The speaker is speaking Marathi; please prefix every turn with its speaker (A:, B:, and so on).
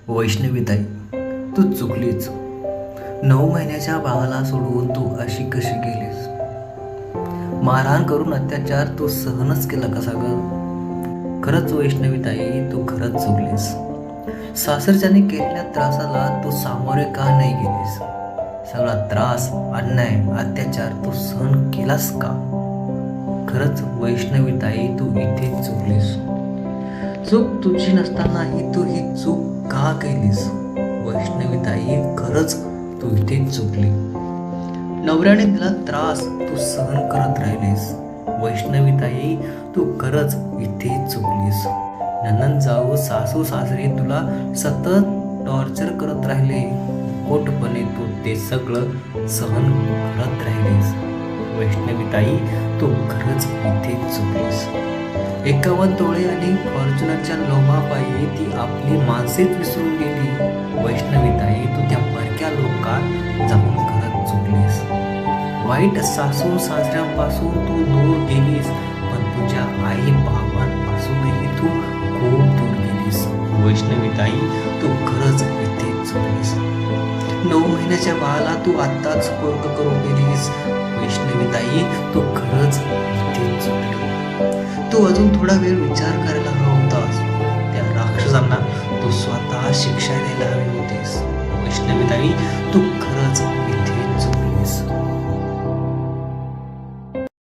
A: वैष्णवीताई, तू चुकलीच. 9 महिन्याच्या बाळाला सोडवून तू अशी कशी गेलीस? मारहाण करून अत्याचार तू सहनच केला कसा ग? खरंच वैष्णवीताई, तू खरंच चुकलीस. सासरच्याने केलेल्या त्रासाला तू सामोरे का नाही गेलीस? सगळा त्रास, अन्याय, अत्याचार तू सहन केलास का? खरंच वैष्णवीताई, तू इथेच चुकलीस. चूक तुझी नसतानाही तू ही चूक का केलीस? वैष्णवीताई, खरंच तू इथेच चुकली. नवऱ्याने दिला त्रास तू सहन करत राहिलीस. वैष्णवीताई, तू खरंच इथेच चुकलीस. नणंद जाऊ, सासू सासरे तुला सतत टॉर्चर करत राहिले. खोटपणे तू ते सगळं सहन करत राहिलीस. वैष्णवीताई, तू खरंच इथेच चुकलीस. 51 तोळे आणि फॉर्च्युनरच्या लोभापायी ती आपली माणसेच विसरून गेली. वैष्णवीताई, तू त्या परक्या लोकात जाऊन खरंच चुकलीस. वाईट सासू सासऱ्यांपासून तू दूर गेलीस, पण तुझ्या आई बाबांपासूनही तू खूप दूर गेलीस. वैष्णवीताई, तू खरंच इथेच चुकलीस. 9 महिन्याच्या बाळाला तू आत्ताच पोरग करून गेलीस. वैष्णवीताई, तू खरंच इथेच चुकली. तू अजून थोडा वेळ विचार करायला हवा होतास. त्या राक्षसांना तू स्वतः शिक्षा द्यायला हवी होतीस. वैष्णवीताई,